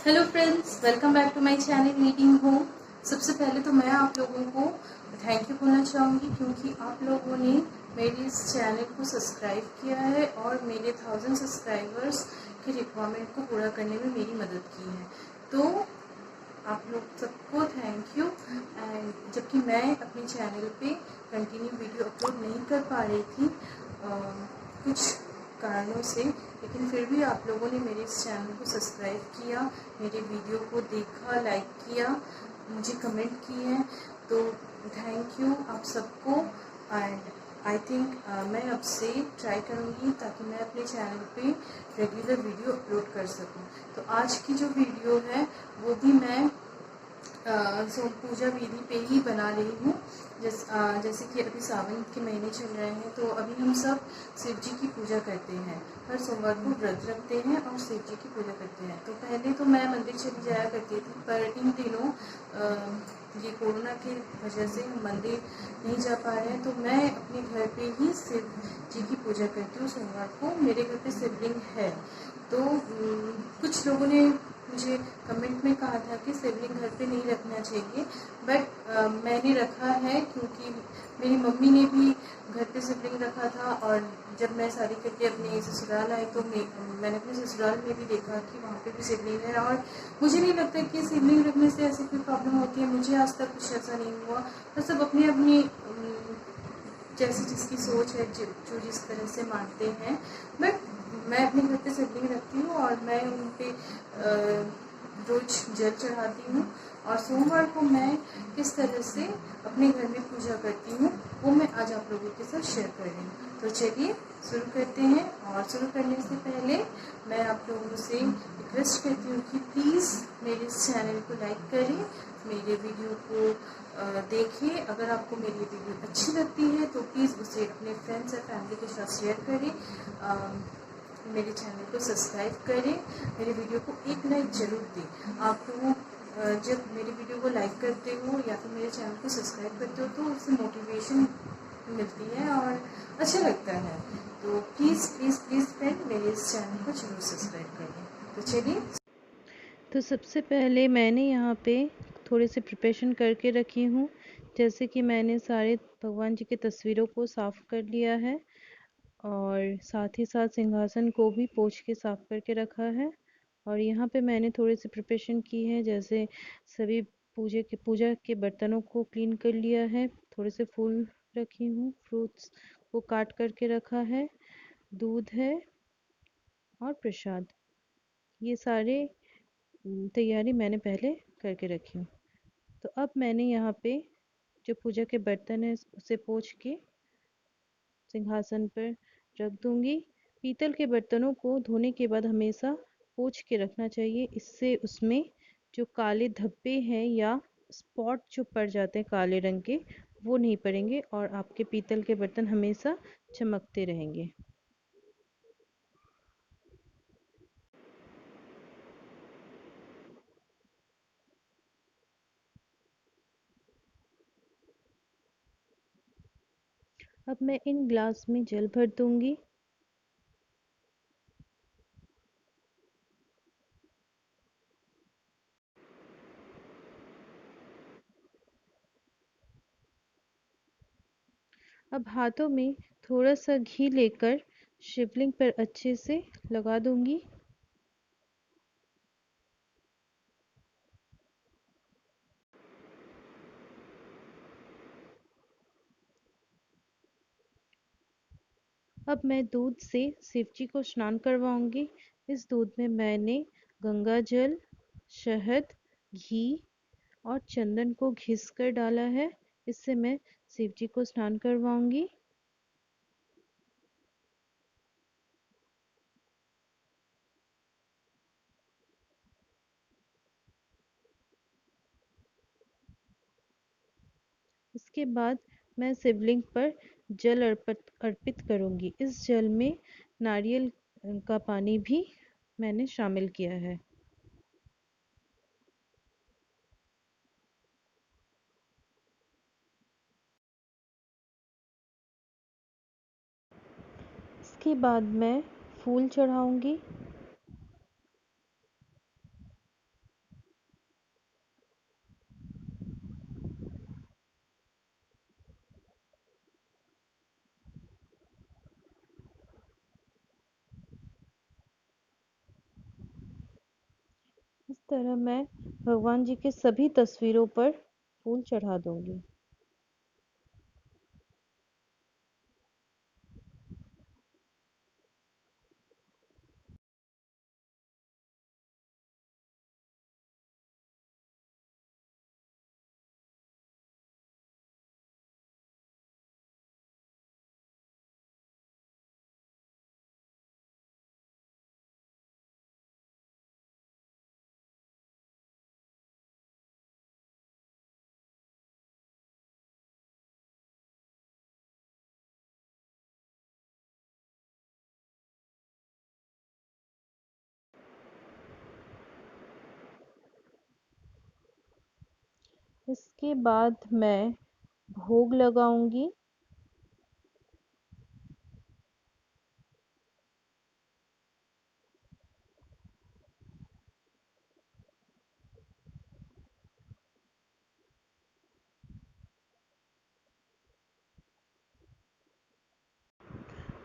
Hello friends, welcome back to my channel Reading Home. सबसे पहले तो मैं आप लोगों को थैंक यू बोलना चाहूँगी क्योंकि आप लोगों ने मेरे इस चैनल को सब्सक्राइब किया है और मेरे 1000 सब्सक्राइबर्स की रिक्वायरमेंट को पूरा करने में मेरी मदद की है। तो आप लोग सबको थैंक यू। एंड जबकि मैं अपने चैनल पे कंटिन्यू वीडियो अपलोड नहीं कर पा रही थी कुछ कारणों से, लेकिन फिर भी आप लोगों ने मेरे इस चैनल को सब्सक्राइब किया, मेरे वीडियो को देखा, लाइक किया, मुझे कमेंट किए हैं। तो थैंक यू आप सबको। एंड आई थिंक मैं अब से ट्राई करूँगी ताकि मैं अपने चैनल पे रेगुलर वीडियो अपलोड कर सकूँ। तो आज की जो वीडियो है वो भी मैं सोम पूजा विधि पे ही बना रही हूँ। जैसे कि अभी सावन के महीने चल रहे हैं तो अभी हम सब शिव जी की पूजा करते हैं। हर सोमवार को व्रत रखते हैं और शिव जी की पूजा करते हैं। तो पहले तो मैं मंदिर चली जाया करती थी, पर इन दिनों ये कोरोना की वजह से हम मंदिर नहीं जा पा रहे हैं, तो मैं अपने घर पे ही शिव जी की पूजा करती हूँ। सोमवार को मेरे घर पे शिवलिंग है। तो कुछ लोगों ने मुझे कमेंट में कहा था कि शिवलिंग घर पे नहीं रखना चाहिए, बट मैंने रखा है क्योंकि मेरी मम्मी ने भी घर पे शिवलिंग रखा था। और जब मैं शादी करके अपने ससुराल आई तो मैंने अपने ससुराल में भी देखा कि वहाँ पे भी शिवलिंग है। और मुझे नहीं लगता कि शिवलिंग रखने से ऐसी कोई प्रॉब्लम होती है। मुझे आज तक कुछ ऐसा नहीं हुआ। और सब अपनी अपनी जैसी जिसकी सोच है, जो जिस तरह से मानते हैं। बट मैं अपने घर पे शिवलिंग रखती हूँ और मैं उन पे रोज जल चढ़ाती हूँ। और सोमवार को मैं किस तरह से अपने घर में पूजा करती हूँ वो मैं आज आप लोगों के साथ शेयर कर रही हूँ। तो चलिए शुरू करते हैं। और शुरू करने से पहले मैं आप लोगों से रिक्वेस्ट करती हूँ कि प्लीज़ मेरे इस चैनल को लाइक करें, मेरे वीडियो को देखिए। अगर आपको मेरी वीडियो अच्छी लगती है तो प्लीज़ उसे अपने फ्रेंड्स और फैमिली के साथ शेयर करें। मेरे चैनल को सब्सक्राइब करें, मेरे वीडियो को एक लाइक ज़रूर दें। आप लोग जब मेरे वीडियो को लाइक करते हो या फिर मेरे चैनल को सब्सक्राइब करते हो तो उससे मोटिवेशन मिलती है और अच्छा लगता है। तो प्लीज़ प्लीज़ प्लीज़ फ्रेंड मेरे इस चैनल को जरूर सब्सक्राइब करें। तो चलिए। तो सबसे पहले मैंने यहाँ पे थोड़े से प्रिपरेशन करके रखी हूँ। जैसे कि मैंने सारे भगवान जी की तस्वीरों को साफ़ कर लिया है और साथ ही साथ सिंहासन को भी पोंछ के साफ़ करके रखा है। और यहाँ पे मैंने थोड़ी सी प्रिपरेशन की है, जैसे सभी पूजा के बर्तनों को क्लीन कर लिया है। थोड़े से फूल रखी हूँ, फ्रूट्स को काट करके रखा है, दूध है और प्रसाद। ये सारे तैयारी मैंने पहले करके रखी हूँ। तो अब मैंने यहाँ पे जो पूजा के बर्तन है उसे पोंछ के सिंहासन पर रख दूंगी। पीतल के बर्तनों को धोने के बाद हमेशा पोंछ के रखना चाहिए। इससे उसमें जो काले धब्बे हैं या स्पॉट जो पड़ जाते हैं काले रंग के, वो नहीं पड़ेंगे और आपके पीतल के बर्तन हमेशा चमकते रहेंगे। अब मैं इन ग्लास में जल भर दूंगी। अब हाथों में थोड़ा सा घी लेकर शिवलिंग पर अच्छे से लगा दूंगी। अब मैं दूध से शिव जी को स्नान करवाऊंगी। इस दूध में मैंने गंगा जल, शहद, घी और चंदन को घिस कर डाला है। इससे मैं शिव जी को स्नान करवाऊंगी। इसके बाद मैं शिवलिंग पर जल अर्पित करूंगी। इस जल में नारियल का पानी भी मैंने शामिल किया है। इसके बाद मैं फूल चढ़ाऊंगी। तरह मैं भगवान जी के सभी तस्वीरों पर फूल चढ़ा दूंगी। इसके बाद मैं भोग लगाऊंगी।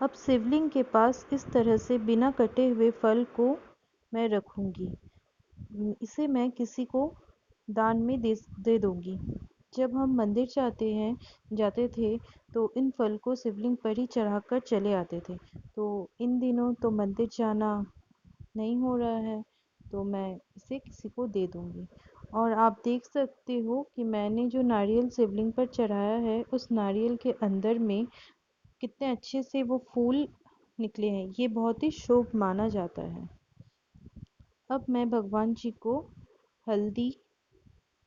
अब शिवलिंग के पास इस तरह से बिना कटे हुए फल को मैं रखूंगी। इसे मैं किसी को दान में दे दूंगी। जब हम मंदिर जाते थे तो इन फल को शिवलिंग पर ही चढ़ाकर चले आते थे। तो इन दिनों तो मंदिर जाना नहीं हो रहा है, तो मैं इसे किसी को दे दूंगी। और आप देख सकते हो कि मैंने जो नारियल शिवलिंग पर चढ़ाया है, उस नारियल के अंदर में कितने अच्छे से वो फूल निकले हैं। ये बहुत ही शुभ माना जाता है। अब मैं भगवान जी को हल्दी,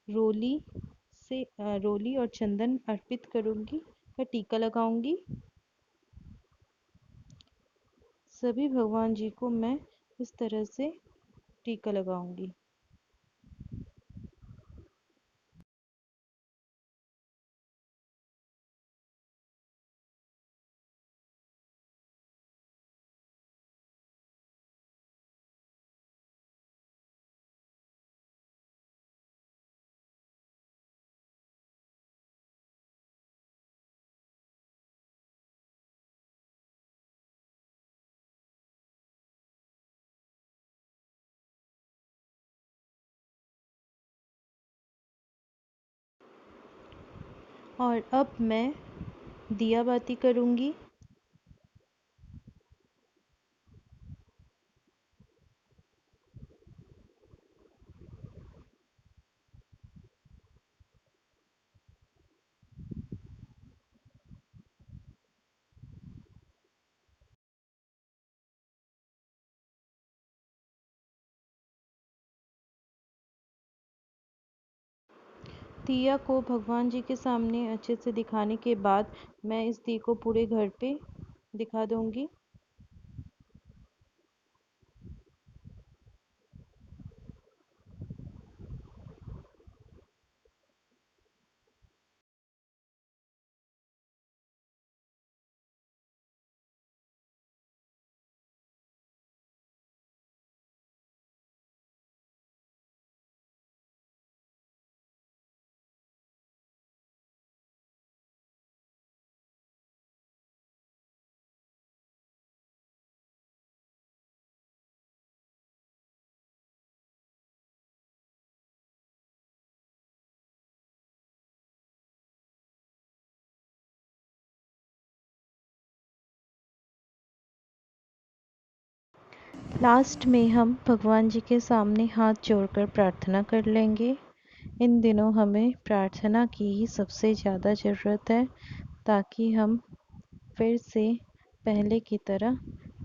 रोली रोली और चंदन अर्पित करूंगी, का टीका लगाऊंगी। सभी भगवान जी को मैं इस तरह से टीका लगाऊंगी। और अब मैं दिया बाती करूंगी। दिया को भगवान जी के सामने अच्छे से दिखाने के बाद मैं इस दिए को पूरे घर पे दिखा दूंगी। लास्ट में हम भगवान जी के सामने हाथ जोड़कर प्रार्थना कर लेंगे। इन दिनों हमें प्रार्थना की ही सबसे ज़्यादा ज़रूरत है, ताकि हम फिर से पहले की तरह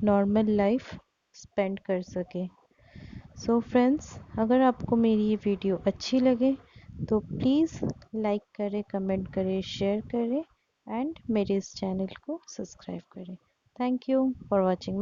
नॉर्मल लाइफ स्पेंड कर सकें। सो फ्रेंड्स, अगर आपको मेरी ये वीडियो अच्छी लगे तो प्लीज़ लाइक करें, कमेंट करें, शेयर करें एंड मेरे इस चैनल को सब्सक्राइब करें। Thank you for watching.